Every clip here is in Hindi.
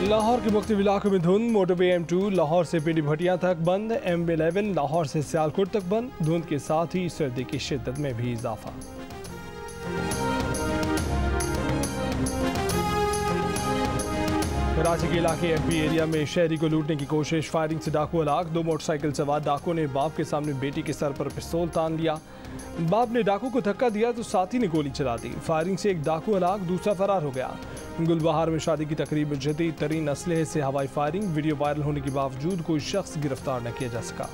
लाहौर के मुख्तलिफ इलाकों में धुंध। मोटरवे M2 लाहौर से पिंडी भटिया तक बंद। M11 लाहौर से सियालकोट तक बंद। धुंध के साथ ही सर्दी की शिद्दत में भी इजाफा। कराची के इलाके MP एरिया में शहरी को लूटने की कोशिश। फायरिंग से डाकू हलाक। 2 मोटरसाइकिल सवार डाकू ने बाप के सामने बेटी के सर पर पिस्तौल तान लिया। बाप ने डाकू को धक्का दिया तो साथी ने गोली चला दी। फायरिंग से एक डाकू हलाक, दूसरा फरार हो गया। गुलबहार में शादी की तकरीब में जदीद तरीन असलहे से हवाई फायरिंग। वीडियो वायरल होने के बावजूद कोई शख्स गिरफ्तार न किया जा सका।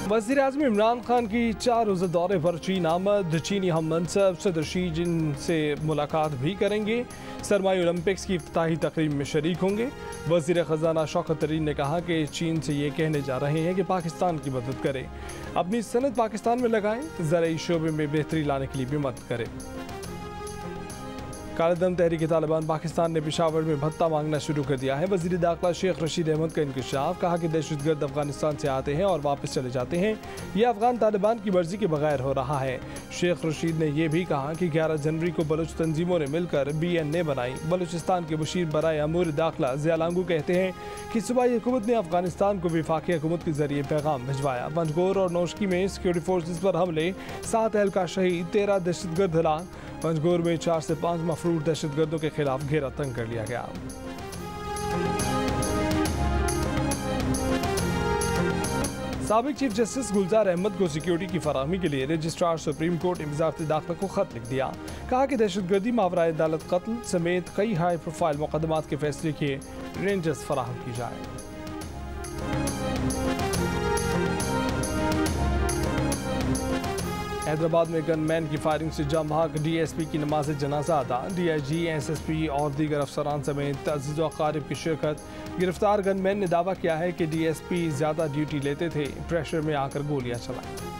वज़ीर आज़म इमरान खान की 4 रोज़ा दौरे पर चीन आमद। चीनी हम मनसब सदर शी जिनसे मुलाकात भी करेंगे। सरमाई ओलंपिक्स की इफ्तिताही तकरीब में शरीक होंगे। वज़ीर ख़जाना शौकत तरीन ने कहा कि चीन से ये कहने जा रहे हैं कि पाकिस्तान की मदद करें, अपनी सनत पाकिस्तान में लगाएं, ज़राई शोबे में बेहतरी लाने के लिए भी मदद करें। कालेदम तहरीक तालिबान पाकिस्तान ने पेशावर में भत्ता मांगना शुरू कर दिया है। वज़ीर दाखिला शेख रशीद अहमद का इंकशाफ। कहा कि दहशतगर्द अफगानिस्तान से आते हैं और वापस चले जाते हैं। यह अफगान तालिबान की मर्जी के बगैर हो रहा है। शेख रशीद ने यह भी कहा कि 11 जनवरी को बलूच तंजीमों ने मिलकर BNA बनाई। बलूचिस्तान के मुशीर बराए अमूर दाखिला ज़िया लांगू कहते हैं कि सूबाई हुकूमत ने अफगानिस्तान को वफाकी हुकूमत के जरिए पैगाम भिजवाया। पंजगोर और नौशकी में सिक्योरिटी फोर्सेज पर हमले, 7 एहलकार शहीद, 13 दहशतगर्द हलाक। पंजगोर में 4 से 5 मफरूर दहशतगर्दों के खिलाफ घेरा तंग कर लिया गया। साबिक चीफ जस्टिस गुलजार अहमद को सिक्योरिटी की फराहमी के लिए रजिस्ट्रार सुप्रीम कोर्ट ने वज़ारत दाखिला को खत लिख दिया। कहा कि दहशतगर्दी, मावराए अदालत कत्ल समेत कई हाई प्रोफाइल मुकदमात के फैसले के रेंजर्स फराहम की जाए। हैदराबाद में गनमैन की फायरिंग से जाम भाग। DSP की नमाज जनाजा अदा। DIG, SSP और दीगर अफसरान समेत अज़ीज़ व अक़ारिब की शिरकत। गिरफ्तार गनमैन ने दावा किया है कि DSP ज़्यादा ड्यूटी लेते थे, प्रेशर में आकर गोलियां चलाई।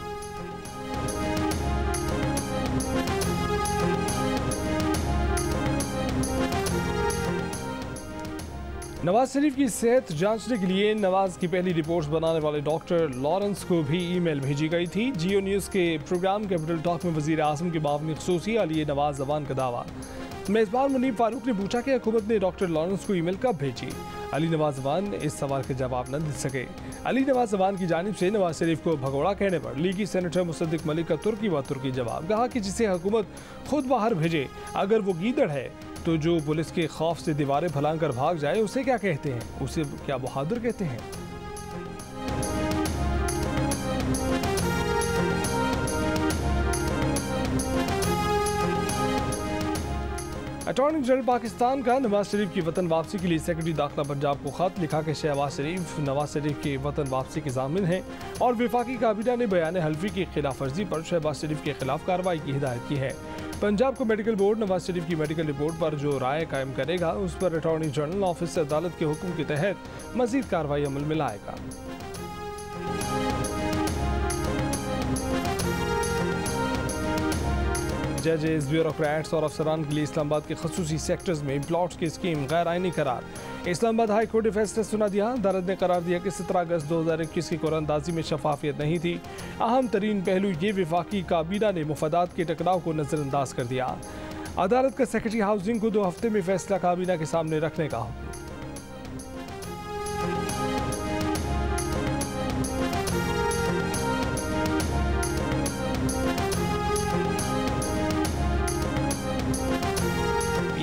नवाज शरीफ की सेहत जांचने के लिए नवाज की पहली रिपोर्ट्स बनाने वाले डॉक्टर लॉरेंस को भी ईमेल भेजी गई थी। जियो न्यूज़ के प्रोग्राम कैपिटल टॉक में वज़ीर आज़म के बावनी ख़ुसूसी अली नवाज जवान का दावा। मेज़बान मुनीब फारूक ने पूछा कि हुकूमत ने डॉक्टर लॉरेंस को ईमेल कब भेजी। अली नवाज जवान इस सवाल के जवाब न दे सके। अली नवाज जवान की जानिब से नवाज शरीफ को भगोड़ा कहने पर लीगी सेनेटर मुसद्दिक मलिक का तुर्की जवाब। कहा कि जिसे हुकूमत खुद बाहर भेजे, अगर वो गीदड़ है तो जो पुलिस के खौफ से दीवारें फैलाकर कर भाग जाए उसे क्या कहते हैं? उसे क्या बहादुर कहते हैं? अटॉर्नी जनरल पाकिस्तान का नवाज शरीफ की वतन वापसी के लिए सेक्रेटरी दाखिला पंजाब को खत लिखा कि शहबाज शरीफ नवाज शरीफ की वतन वापसी के ज़ामिन हैं और वफाकी काबीना ने बयान हल्फी की खिलाफ वर्जी पर शहबाज शरीफ के खिलाफ कार्रवाई की हिदायत की है। पंजाब को मेडिकल बोर्ड नवाज शरीफ की मेडिकल रिपोर्ट पर जो राय कायम करेगा उस पर अटॉर्नी जनरल ऑफिस से अदालत के हुक्म के तहत मजीद कार्रवाई अमल में लाएगा। जजेस, ब्यूरोक्रेट्स और अफसरान के लिए इस्लामाबाद के खसूसी सेक्टर्स में प्लॉट्स की स्कीम गैर आईनी करार। इस्लामाबाद हाई कोर्ट ने फैसला सुना दिया। अदालत ने करार दिया कि 17 अगस्त 2021 की कुरानंदाजी में शफाफियत नहीं थी। अहम तरीन पहलू ये वफाकी काबीना ने मुफादात के टकराव को नज़रअंदाज कर दिया। अदालत का सेक्रेटरी हाउसिंग को 2 हफ्ते में फैसला काबीना के सामने रखने का हुक्म।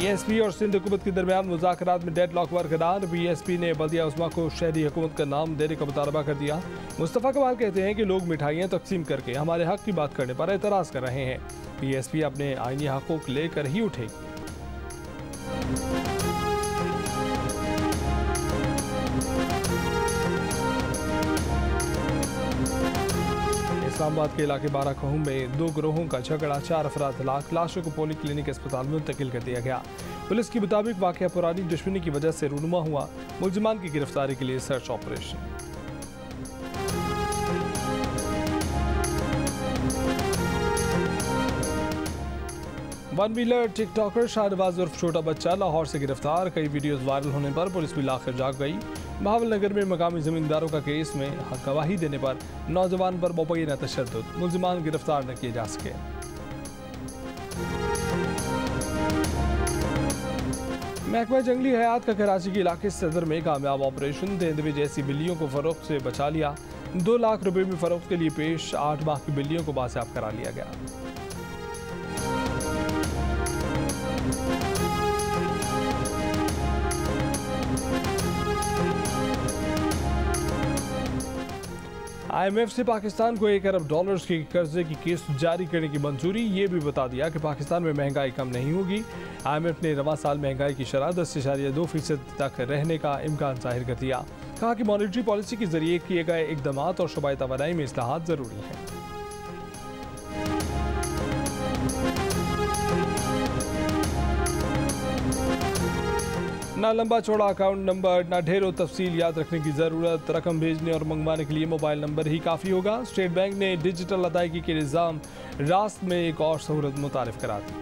BSP और सिंध हुकूमत के दरमियान मुज़ाकरात में डेडलॉक बरकरार। BSP ने बल्दिया उस्मा को शहरी हुकूमत का नाम देने का मुतालबा कर दिया। मुस्तफ़ा कमाल कहते हैं कि लोग मिठाइयाँ तकसीम करके हमारे हक की बात करने पर एतराज़ कर रहे हैं। BSP अपने आईनी हकूक़ लेकर ही उठेगी। इस्लामाबाद के इलाके बारा कहूं में 2 गिरोहों का झगड़ा, 4 अफराद हलाक। लाशों को पोली क्लिनिक अस्पताल में मुंतकिल कर दिया गया। पुलिस के मुताबिक वाक़या पुरानी दुश्मनी की वजह से रूनुमा हुआ। मुलजिमान की गिरफ्तारी के लिए search operation. One wheeler TikToker Shahnawaz उर्फ छोटा बच्चा लाहौर से गिरफ्तार। कई वीडियोस वायरल होने पर पुलिस भी आखिर जाग गई। बहावलनगर में मकामी जमींदारों का केस में गवाही देने पर नौजवान पर मुबैना तशद्दुद, मुल्जिमान गिरफ्तार न किए जा सके। महकमा जंगली हयात का कराची के इलाके सदर में कामयाब ऑपरेशन, तेंदुए जैसी बिल्लियों को फरोख्त से बचा लिया। 2 लाख रुपए में फरोख्त के लिए पेश 8 माह की बिल्लियों को बासाब करा लिया गया। IMF से पाकिस्तान को $1 अरब के कर्जे की किस्त जारी करने की मंजूरी, ये भी बता दिया कि पाकिस्तान में महंगाई कम नहीं होगी। IMF ने रवां साल महंगाई की शरह 10.2% तक रहने का इम्कान जाहिर कर दिया। कहा कि मॉनेटरी पॉलिसी के जरिए किए गए इकदामात और शोबाए तवानाई में इस्लाहात जरूरी हैं। ना लंबा चौड़ा अकाउंट नंबर, ना ढेरों तफसील याद रखने की ज़रूरत। रकम भेजने और मंगवाने के लिए मोबाइल नंबर ही काफ़ी होगा। स्टेट बैंक ने डिजिटल अदायगी के निज़ाम रास्त में एक और सहूलत मुतारिफ करा दी।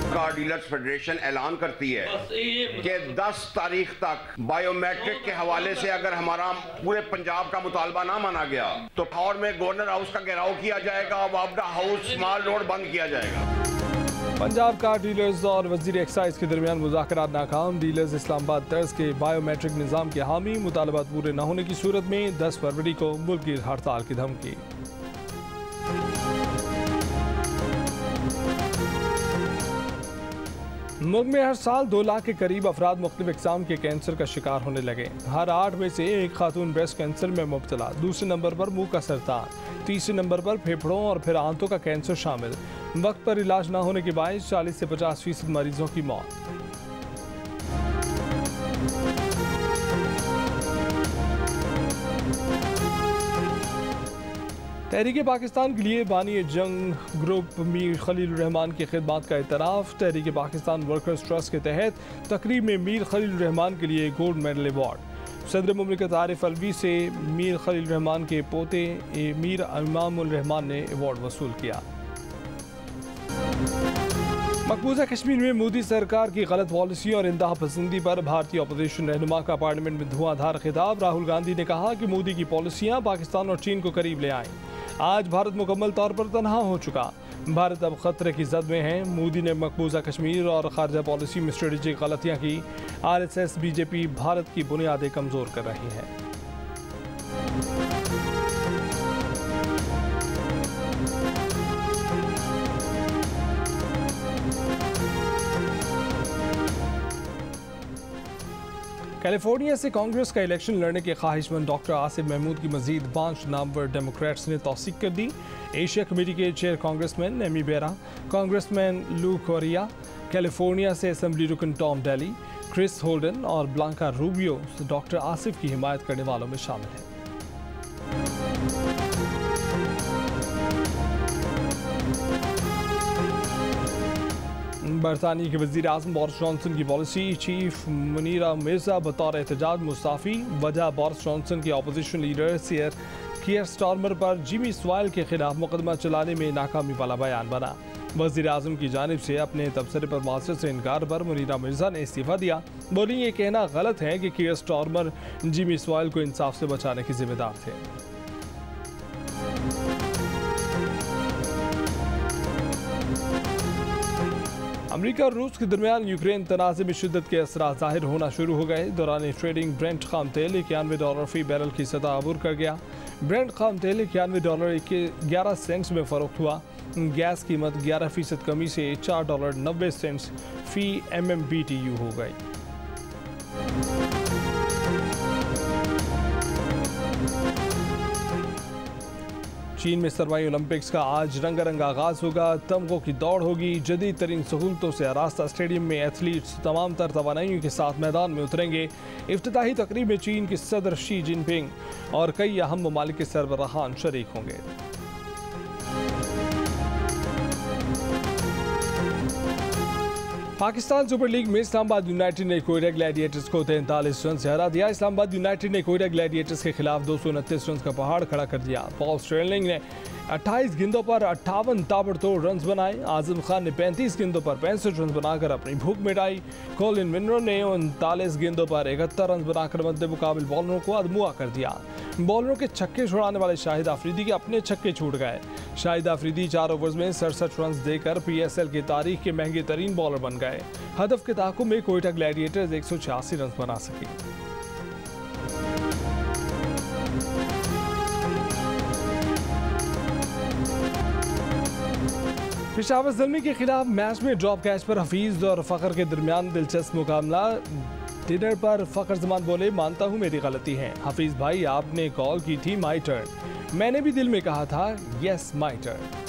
कार डीलर्स फेडरेशन ऐलान करती है कि 10 तारीख तक बायोमेट्रिक के हवाले से अगर हमारा पूरे पंजाब का मुतालबा ना माना गया तो लाहौर में गवर्नर हाउस का घेराव किया जाएगा, वापडा हाउस, स्मॉल रोड बंद किया जाएगा। पंजाब कार डीलर्स और वजीर एक्साइज के दरमियान मुज़ाकरात नाकाम। डीलर्स इस्लामाबाद तर्ज के बायोमेट्रिक निज़ाम के हामी, मुतालबात पूरे न होने की सूरत में 10 फरवरी को मुल्की हड़ताल की धमकी। मुल्क में हर साल 2 लाख के करीब अफराद मुख्तलिफ इक़साम के कैंसर का शिकार होने लगे। हर 8 में से एक खातून ब्रेस्ट कैंसर में मुब्तला। दूसरे नंबर पर मुंह का सरतान, तीसरे नंबर पर फेफड़ों और फिर आंतों का कैंसर शामिल। वक्त पर इलाज न होने के बायस 40 से 50% मरीजों की मौत। तहरीक पाकिस्तान के लिए बानी जंग ग्रुप मीर खलील रहमान की खिदमत का इतराफ़। तहरीक पाकिस्तान वर्कर्स ट्रस्ट के तहत तकरीब में मीर खलील रहमान के लिए गोल्ड मेडल अवार्ड। सदर मुमलिकत आरिफ अलवी से मीर खलील रहमान के पोते मीर इमामुल रहमान ने अवार्ड वसूल किया। मकबूजा कश्मीर में मोदी सरकार की गलत पॉलिसी और इंतहा पसंदी पर भारतीय अपोजिशन रहनुमा का पार्लियामेंट में धुआंधार खिताब। राहुल गांधी ने कहा कि मोदी की पॉलिसियां पाकिस्तान और चीन को करीब ले आएं। आज भारत मुकम्मल तौर पर तनहा हो चुका, भारत अब खतरे की जद में है। मोदी ने मकबूजा कश्मीर और खारजा पॉलिसी में स्ट्रेटेजिक गलतियां की। RSS बीजेपी भारत की बुनियादें कमजोर कर रही है। कैलिफोर्निया से कांग्रेस का इलेक्शन लड़ने के ख्वाहिशमंद डॉक्टर आसिफ महमूद की मजीद 5 नामवर डेमोक्रेट्स ने तौसीक कर दी। एशिया कमेटी के चेयर कांग्रेसमैन एमी बेरा, कांग्रेसमैन लू कोरिया, कैलिफोर्निया से असेंबली रुकन टॉम डेली, क्रिस होल्डन और ब्लांका रूबियो डॉक्टर आसिफ की हिमायत करने वालों में शामिल हैं। बरतानिया के वज़ीर आज़म बोरिस जॉनसन की पॉलिसी चीफ मुनीरा मिर्जा बतौर एहतजाज मुस्ताफ़ी। वजह बोरिस जॉनसन के अपोजिशन लीडर सर कीयर स्टारमर पर जिमी स्वाइल के खिलाफ मुकदमा चलाने में नाकामी वाला बयान बना। वज़ीर आज़म की जानिब से अपने तबसरे पर मास्टर से इनकार पर मुनीरा मिर्जा ने इस्तीफ़ा दिया। बोली ये कहना गलत है कि कीयर स्टारमर जिमी स्वाइल को इंसाफ से बचाने के जिम्मेदार थे। अमेरिका और रूस के दरमियान यूक्रेन तनाज़े में शिद्दत के असरात जाहिर होना शुरू हो गए। दौरान ट्रेडिंग ब्रेंट खाम तेल $91 फी बैरल की सतह अबूर कर गया। ब्रेंट खाम तेल $91.11 में फ़रोख्त हुआ। गैस कीमत 11% कमी से $4.90 फी MMBTU हो गई। चीन में सरमाई ओलंपिक्स का आज रंगारंग आगाज होगा। तमगों की दौड़ होगी। जदीद तरीन सहूलतों से आरास्ता स्टेडियम में एथलीट्स तमाम तर तवानाइयों के साथ मैदान में उतरेंगे। इफ्तिताही तकरीब में चीन के सदर शी जिनपिंग और कई अहम ममालिक के सरबराहान शरीक होंगे। पाकिस्तान सुपर लीग में इस्लामाबाद यूनाइटेड ने कोयटा ग्लैडिएटर्स को 43 रन से हरा दिया। इस्लामाबाद यूनाइटेड ने कोयटा ग्लैडिएटर्स के खिलाफ 229 रन का पहाड़ खड़ा कर दिया। पॉल स्टर्लिंग ने 28 गेंदों पर 58 ताबड़तोड़ रन बनाए। आजम खान ने 35 गेंदों पर 65 रन बनाकर अपनी भूख मिटाई। कॉलिन मिनरो ने 39 गेंदों पर 71 रन बनाकर मद्दे मुकाबिल बॉलरों को अदमुआ कर दिया। बॉलरों के छक्के छुड़ाने वाले शाहिद आफरीदी के अपने छक्के छूट गए। शाहिद आफरीदी 4 ओवर्स में 67 रन देकर PSL की तारीख के महंगे तरीन बॉलर बन गए। हदफ के ताक़ुब में कोयटा ग्लैडिएटर्स 186 रन बना सके। पेशावर ज़ल्मी के खिलाफ मैच में ड्रॉप कैच पर हफीज और फ़खर के दरमियान दिलचस्प मुकाबला। डिनर पर फ़खर जमान बोले, मानता हूँ मेरी गलती है। हफीज भाई आपने कॉल की थी माई टर्न, मैंने भी दिल में कहा था यस माई टर्न।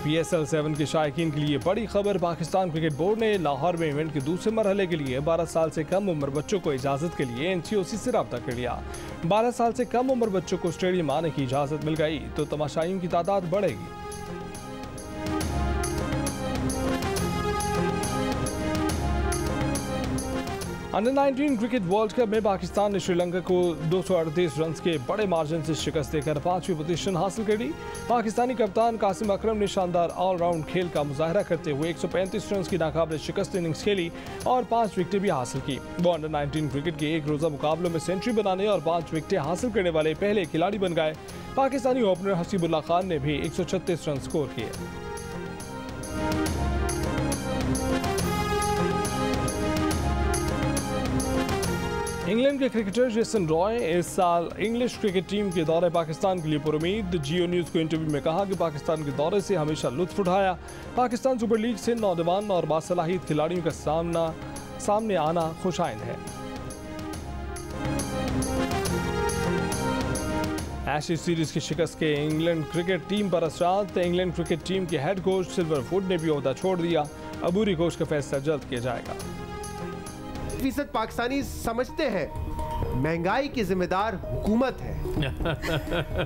PSL 7 के शायकीन के लिए बड़ी खबर। पाकिस्तान क्रिकेट बोर्ड ने लाहौर में इवेंट के दूसरे मरहले के लिए 12 साल से कम उम्र बच्चों को इजाज़त के लिए NCOC से रब्ता कर लिया। 12 साल से कम उम्र बच्चों को स्टेडियम आने की इजाज़त मिल गई तो तमाशाइयों की तादाद बढ़ेगी। अंडर 19 क्रिकेट वर्ल्ड कप में पाकिस्तान ने श्रीलंका को 238 रन के बड़े मार्जिन से शिकस्त देकर 5वीं पोजीशन हासिल करी। पाकिस्तानी कप्तान कासिम अकरम ने शानदार ऑलराउंड खेल का मुजाहरा करते हुए 135 रन की नाकाबिल शिकस्त इनिंग्स खेली और 5 विकेटें भी हासिल की। वो अंडर 19 क्रिकेट के एक रोज़ा मुकाबलों में सेंचुरी बनाने और 5 विकेटें हासिल करने वाले पहले खिलाड़ी बन गए। पाकिस्तानी ओपनर हसीबुल्लाह खान ने भी 136 रन स्कोर किए। इंग्लैंड के क्रिकेटर जेसन रॉय इस साल इंग्लिश क्रिकेट टीम के दौरे पाकिस्तान के लिए पुरुमीद। जियो न्यूज़ को इंटरव्यू में कहा कि पाकिस्तान के दौरे से हमेशा लुत्फ उठाया। पाकिस्तान सुपर लीग से नौजवान और बासलाहियत खिलाड़ियों का सामने आना खुशाइंद है। एशेज सीरीज की शिकस्त के इंग्लैंड क्रिकेट टीम पर असरात। इंग्लैंड क्रिकेट टीम के हेड कोच सिल्वरवुड ने भी ओहदा छोड़ दिया। अबूरी कोच का फैसला जल्द किया जाएगा। फीसद पाकिस्तानी समझते हैं महंगाई की जिम्मेदार हुकूमत है।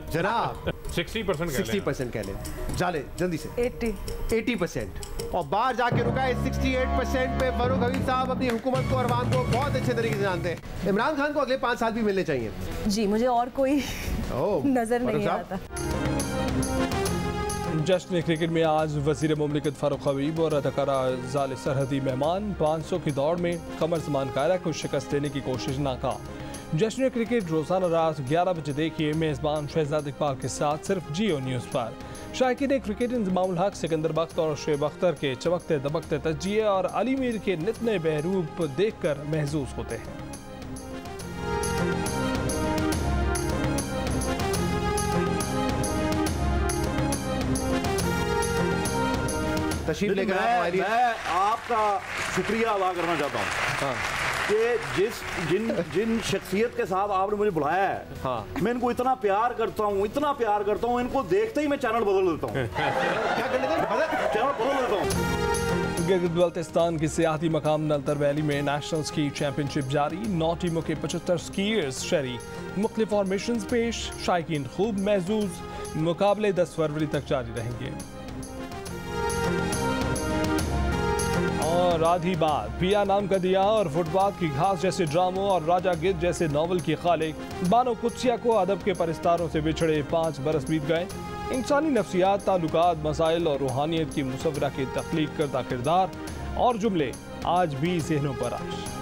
जनाब 60% कह लें, जाले जल्दी से 80% और बाहर जाके रुका है 68% पे। फरूक हबीब साहब अपनी हुकूमत को और अवाम को बहुत अच्छे तरीके से जानते हैं। इमरान खान को अगले 5 साल भी मिलने चाहिए। जी, मुझे और कोई नजर नहीं आता। जश्न क्रिकेट में आज वज़ीर मुमलिकत फारूक हबीब और अदाकारा जाले सरहदी मेहमान 500 की दौड़ में कमर ज़मान कायरा को शिकस्त देने की कोशिश नाकाम। जश्न क्रिकेट रोज़ाना रात 11 बजे देखिए मेज़बान शहजाद इकबाल के साथ सिर्फ जियो न्यूज़ पर। शायकीन क्रिकेट इंज़मामुल हक, सिकंदर बख्त और शुएब अख्तर के चमकते दबकते तजिए और अली मीर के नितने बहरूप देख कर महसूस होते हैं। मैं आपका शुक्रिया अदा करना चाहता हूँ कि जिन शख्सियत के साथ आपने मुझे बुलाया है, मैं इनको इतना प्यार करता हूँ, इनको देखते ही मैं चैनल बदल देता हूँ। क्या कर लेते हैं? चैनल बदल देता हूँ। गिलगित बल्तिस्तान की सियाहती मकाम नलतर वैली में नेशनल स्की चैंपियनशिप जारी। 9 टीमों के 75 स्कीयर्स शरीक। मुख्तलिफ फॉर्मेशंस पेश, शायकीन खूब महजूज। मुकाबले 10 फरवरी तक जारी रहेंगे। और राधी बात, पिया नाम का दिया और फुटपाथ की घास जैसे ड्रामों और राजा गिद्ध जैसे नॉवल की खालिक बानो कुत्सिया को अदब के परिस्तारों से बिछड़े 5 बरस बीत गए। इंसानी नफ्सियात, ताल्लुकात, मसाइल और रूहानियत की मुसव्वरा की तख्लीक करदा किरदार और जुमले आज भी ज़हनों पर आश।